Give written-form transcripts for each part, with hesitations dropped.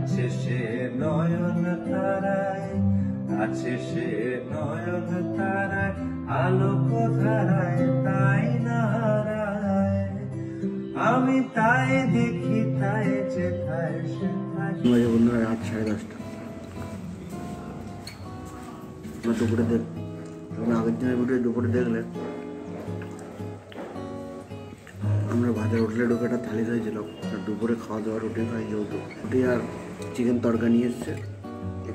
আছে সে নয়ন তারায়, আছে সে নয়ন তারায়, আলোক ধারায় তাই না হারায়, আমি তাই দেখি তাই যেথায় সেথায়। বন্ধুরা রাত 10:30 দুপুরে দেখ, আগের দিনের ভিডিও দুপুরে দেখলে আমরা ভাতের হোটেলে ঢুকে একটা থালি খাইছিলাম, আর দুপুরে খাওয়া দাওয়া রুটি খাই, যেহেতু রুটি আর চিকেন তরকা নিয়ে এসছে।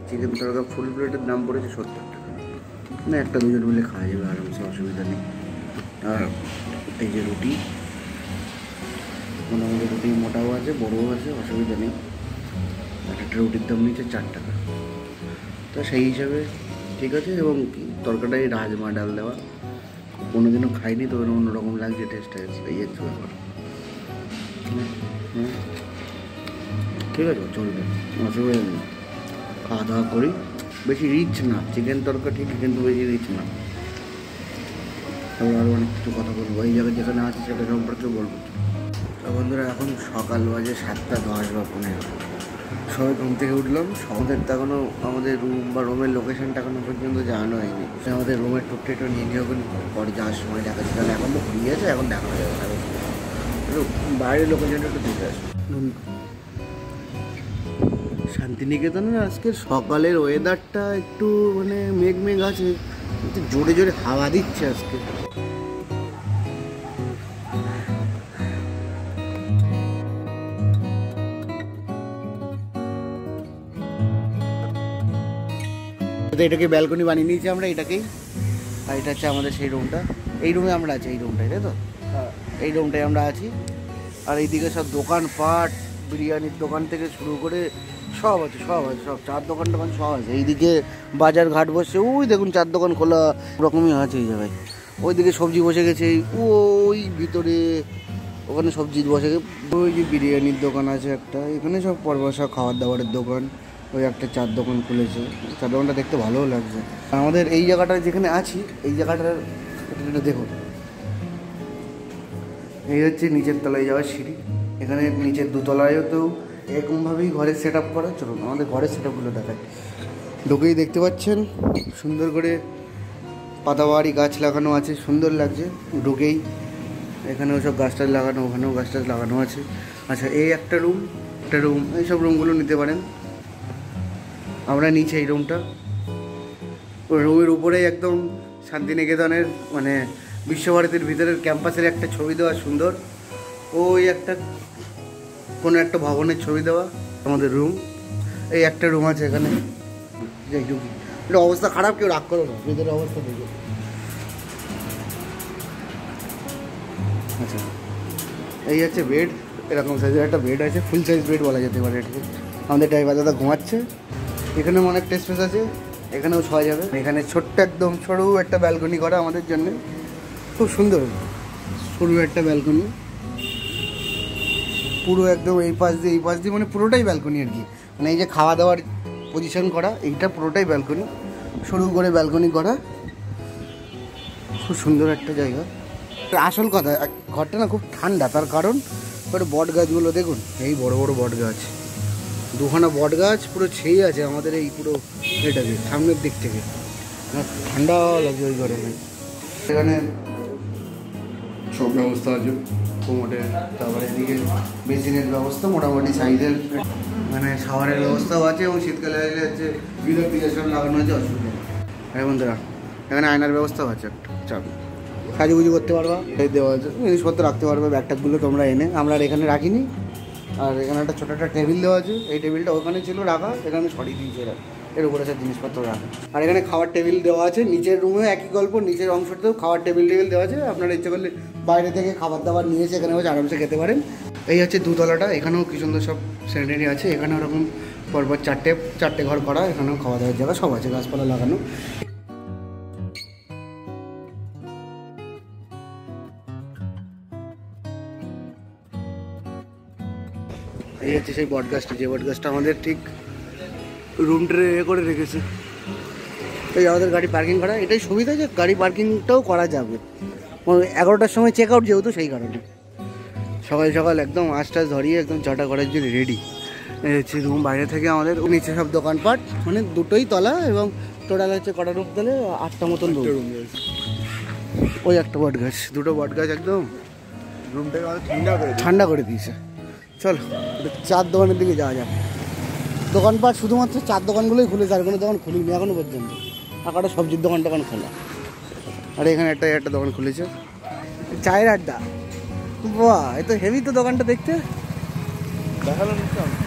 চিকেন তরকা ফুল প্লেটের দাম পড়েছে 70 টাকা, মানে একটা দুজন মিলে খাওয়া যাবে আরামসে, অসুবিধা নেই। আর এই যে রুটি, মোটামুটি রুটি মোটাও আছে বড়ও আছে, অসুবিধা নেই। আর একটা রুটির দাম নিচ্ছে 4 টাকা, তো সেই হিসাবে ঠিক আছে। এবং তরকাটাই রাজমা ডাল দেওয়া, কোনোদিনও খাইনি, তো অন্যরকম লাগছে, টেস্ট আছে, এই হচ্ছে ব্যাপার। ঠিক আছে, চলবে, অসুবিধা নেই, খাওয়া দাওয়া করি। বেশি রিচ না চিকেন তরকা, ঠিক কিন্তু বেশি রিচ না। তারপর আরও অনেক কিছু কথা বলবো, এই জায়গায় যেখানে আছে সেটা সম্পর্কে বলবো। তো বন্ধুরা এখন সকাল বাজে 7:10 বা 15, সবাই ঘুম থেকে উঠলাম। আমাদের তো এখনও আমাদের রুম বা রুমের লোকেশনটা এখনো পর্যন্ত জানানো হয়নি। আমাদের রুমের টুকটা নিয়ে যখন পরে যাওয়ার সময় দেখাচ্ছি, কারণ এখন তো ঘুরিয়ে আছে, এখন দেখা যাবে না, বাইরের লোকেশনটা একটু দেখে আসবে। শান্তিনিকেতনের আজকের সকালের ওয়েদারটা একটু মানে মেঘ মেঘ আছে, একটু জোরে জোরে হাওয়া দিচ্ছে আজকে। এটাকে ব্যালকনি বানিয়ে নিয়েছি আমরা এটাকেই, আর এটা হচ্ছে আমাদের সেই রুমটা। এই রুমে আমরা আছি, এই রুমটাই, তাই তো? এই রুমটাই আমরা আছি। আর এইদিকে সব দোকানপাট, বিরিয়ানির দোকান থেকে শুরু করে সব আছে, সব আছে, সব চার দোকান টোকান সব আছে। এইদিকে বাজার ঘাট বসে, ওই দেখুন 4 দোকান খোলা রকমই আছে এই জায়গায়। ওইদিকে সবজি বসে গেছে, ওই ভিতরে ওখানে সবজি বসে গেছে। ওই যে বিরিয়ানির দোকান আছে একটা, এখানে সব পরবশা খাবার দাবারের দোকান। ওই একটা 4 দোকান খুলেছে, 4 দোকানটা দেখতে ভালোও লাগছে। আমাদের এই জায়গাটা যেখানে আছি, এই জায়গাটার দেখুন, এই হচ্ছে নিচের তলায় যাওয়ার সিঁড়ি। এখানে নিচের 2 তলায়ও তো এরকমভাবেই ঘরের সেট আপ করা। চলুন আমাদের ঘরের সেট আপগুলো দেখায়। ঢুকেই দেখতে পাচ্ছেন সুন্দর করে পাতাবাহারি গাছ লাগানো আছে, সুন্দর লাগছে ঢুকেই। এখানেও সব গাছ টাছ লাগানো, ওখানেও গাছ টাছ লাগানো আছে। আচ্ছা, এই একটা রুম, এইসব রুমগুলো নিতে পারেন। আমরা নিচে এই রুমটা, ওই রুমের উপরেই একদম শান্তিনিকেতনের মানে বিশ্বভারতীর ভিতরের ক্যাম্পাসের একটা ছবি দেওয়া সুন্দর। ওই একটা কোনো একটা ভবনের ছবি দেওয়া আমাদের রুম। এই একটা রুম আছে এখানে, এটা অবস্থা খারাপ, কেউ রাগ করো না, ভিতরের অবস্থা দেখো। আচ্ছা, এই হচ্ছে বেড, এরকম সাইজের একটা বেড আছে, ফুল সাইজ বেড বলা যেতে পারে এটাকে। আমাদের ড্রাইভার দাদা ঘুমাচ্ছে। এখানেও অনেকটা স্পেস আছে, এখানেও শোয়া যাবে। এখানে ছোট্ট একদম সরু একটা ব্যালকনি করা আমাদের জন্য, খুব সুন্দর সরু একটা ব্যালকনি। পুরো একদম এই পাশ দিয়ে মানে পুরোটাই ব্যালকনি আর কি। মানে এই যে খাওয়া দাওয়ার পজিশন করা, এইটা পুরোটাই ব্যালকনি, সরু করে ব্যালকনি করা, খুব সুন্দর একটা জায়গা। আসল কথা, ঘরটা না খুব ঠান্ডা, তার কারণ ওটা বট গাছগুলো দেখুন, এই বড় বড় বট গাছ, 2খানা বট গাছ পুরো ছেয়ে আছে আমাদের এই পুরো এটাকে সামনের দিক থেকে, ঠান্ডা লাগছে ওই ঘরে। এখানে সব ব্যবস্থা আছে, কোমোটের, তারপরে এদিকে বেসিনের ব্যবস্থা, মোটামুটি সাইডের মানে শাওয়ারের ব্যবস্থাও আছে, এবং শীতকালে হচ্ছে বিদ্যুৎ লাগানো আছে, অসুবিধা নেই। হ্যাঁ বন্ধুরা, এখানে আয়নার ব্যবস্থাও আছে একটা, চাবি সাজুগুজি করতে পারবা, এই দেওয়া আছে, জিনিসপত্র রাখতে পারবে, ব্যাগট্যাগগুলো তোমরা এনে, আমরা আর এখানে রাখিনি। আর এখানে একটা ছোটো একটা টেবিল দেওয়া আছে, এই টেবিলটা ওখানে ছিল রাখা, এখানে সরিয়ে দিয়েছে এরা, এর উপরে সব জিনিসপত্র রাখা। আর এখানে খাওয়ার টেবিল দেওয়া আছে, নিচের রুমেও একই গল্প, নিচের অংশটাতেও খাওয়ার টেবিল দেওয়া আছে। আপনারা ইচ্ছে করলে বাইরে থেকে খাবার দাবার নিয়ে এসে এখানে বসে আরামসে খেতে পারেন। এই হচ্ছে 2 তলাটা, এখানেও কি সুন্দর সব স্যানিটারি আছে, এখানে ওরকম পরপর 4টে ঘর করা, এখানেও খাওয়া দাওয়ার জায়গা সব আছে, গাছপালা লাগানো। এই হচ্ছে সেই বট গাছটা, যে বট গাছটা আমাদের ঠিক রুমটে করে রেখেছে। এই আমাদের গাড়ি পার্কিং করা, এটাই সুবিধা যে গাড়ি পার্কিংটাও করা যাবে। 11টার সময় চেক আউট যেহেতু, সেই কারণে সকাল সকাল একদম আঁচ টাচ ধরিয়ে একদম চাটা করার জন্য রেডি। এই হচ্ছে রুম। বাইরে থেকে আমাদের নিচে সব দোকানপাট, মানে দুটোই তলা এবং টোটাল হচ্ছে কটা রুম তাহলে 8টা মতন রুম। ওই একটা বট গাছ, দুটো বট গাছ একদম রুমটাকে ঠান্ডা করে দিয়েছে। চলো চার দোকানের দিকে যাওয়া যাক। দোকানপাট শুধুমাত্র চার দোকানগুলোই খুলেছে, আর কোনো দোকান খুলিনি এখনো পর্যন্ত। আর কটা সবজির দোকান খোলা, আর এখানে একটা দোকান খুলেছে চায়ের আড্ডা। বাহ, এ তো হেভি তো দোকানটা দেখতে।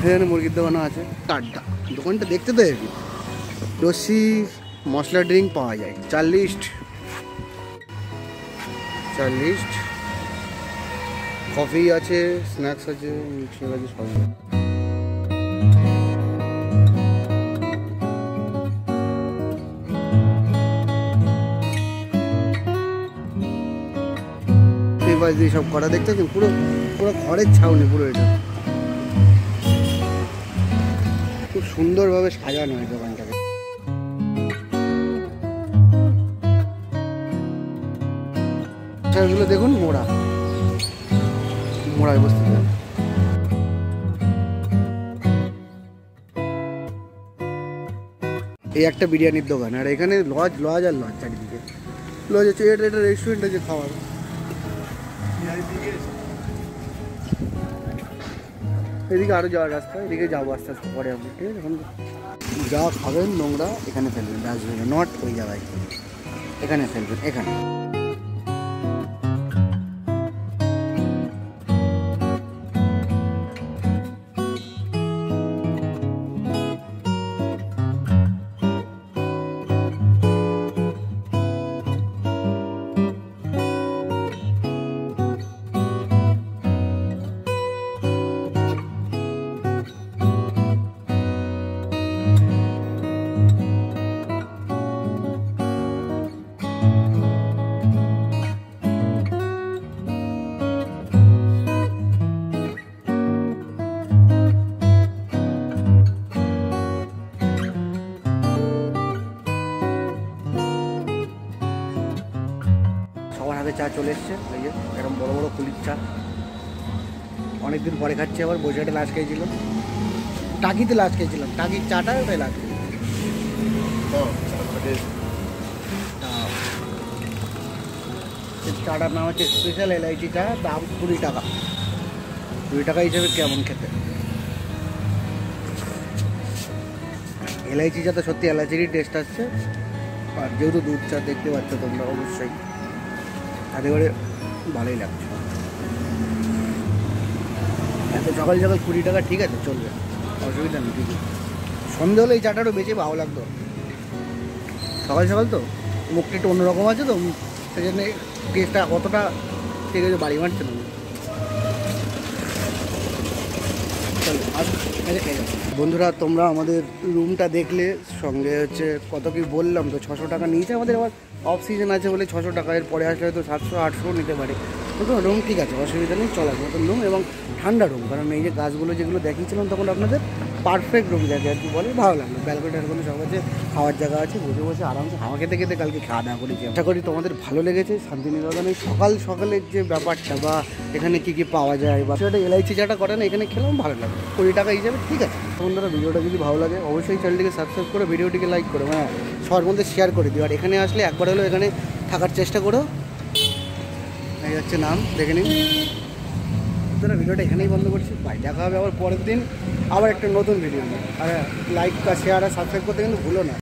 এখানে মুরগির দোকানও আছে। আড্ডা দোকানটা দেখতে তো হেভি। লস্যি, মশলা ড্রিঙ্ক পাওয়া যায়। 4 লিস্ট কফি আছে, স্ন্যাক্স আছে, মিক্সার আছে, সব। সব করা দেখতে পুরো পুরো ঘরের ছাউনি পুরো। এটা খুব সুন্দরভাবে সাজানো হয় দোকানটাকে। গুলো দেখুন মোড়ায় বসতে পারে। এই একটা বিরিয়ানির দোকান, আর এখানে লজ আর লজ চারিদিকে। লজ আছে, এটা রেস্টুরেন্ট আছে খাওয়ার। এদিকে আরো যাওয়ার রাস্তা, এদিকে যাবো আস্তে আস্তে পরে আপনি, ঠিক আছে? এখন যা খাবেন নোংরা এখানে ফেলবেন, ডাস্টবিনে, নট ওই জায়গায়, এখানে ফেলবেন, এখানে। চা চলে এসছে, এই যে এরকম বড় বড় কুলির চা। অনেকদিন পরে খাচ্ছি আবার। বসিরহাটে লাস্ট খেয়েছিলাম, টাকিতে লাস্ট খেয়েছিলাম, টাকির চাটা ওটাই লাস্ট। চাটার নাম হচ্ছে স্পেশাল এলাইচি চা, দাম 20 টাকা। 20 টাকা হিসেবে কেমন খেতে। এলাইচি চা তো সত্যি এলাচিরই টেস্ট আসছে। আর যেহেতু দুধ চা দেখতে পাচ্ছ তোমরা, অবশ্যই তাতে করে ভালোই লাগছে। এত সকাল 20 টাকা, ঠিক আছে, চলবে, অসুবিধা নেই। ঠিক আছে, সন্ধ্যে হলে এই চাটারও বেশি ভালো লাগতো। সকাল তো মুখটা একটু অন্যরকম আছে তো, সেই জন্য টেস্টটা অতটা ঠিক আছে, বাড়ি মারছে না। বন্ধুরা, তোমরা আমাদের রুমটা দেখলে, সঙ্গে হচ্ছে কত কি বললাম তো, 600 টাকা নিয়েছে আমাদের। আবার অফ সিজন আছে বলে 600 টাকা, এর পরে আসলে হয়তো 700-800 নিতে পারে। তো রুম ঠিক আছে, অসুবিধা নেই, চলার মতন রুম এবং ঠান্ডা রুম। কারণ এই যে গাছগুলো যেগুলো দেখিয়েছিলাম তখন আপনাদের, পারফেক্ট রুম দেখে আর কি বলে, ভালো লাগলো। ব্যালকনি সব আছে, খাওয়ার জায়গা আছে, বসে আরামসে হাওয়া খেতে খেতে কালকে খাওয়া দাওয়া করেছি। আশা করি তোমাদের ভালো লেগেছে। শান্তিনিকেতনে সকালের যে ব্যাপারটা, বা এখানে কী পাওয়া যায়, বা সেটা এলাইচি চাটা করে না, এখানে খেলাম, ভালো লাগে। 20 টাকা হিসাবে ঠিক আছে। বন্ধুরা, ভিডিওটা যদি ভালো লাগে অবশ্যই চ্যানেলটিকে সাবস্ক্রাইব করে ভিডিওটিকে লাইক করো, হ্যাঁ, সবার মধ্যে শেয়ার করে দিও। আর এখানে আসলে একবার হলেও এখানে থাকার চেষ্টা করো। এই হচ্ছে নাম, দেখে নিন। বন্ধুরা, ভিডিওটা এখানেই বন্ধ করছি। বাই, দেখা হবে আবার পরের দিন আবার একটা নতুন ভিডিও নিয়ে। আর লাইক, শেয়ার আর সাবস্ক্রাইব করতে কিন্তু ভুলো না।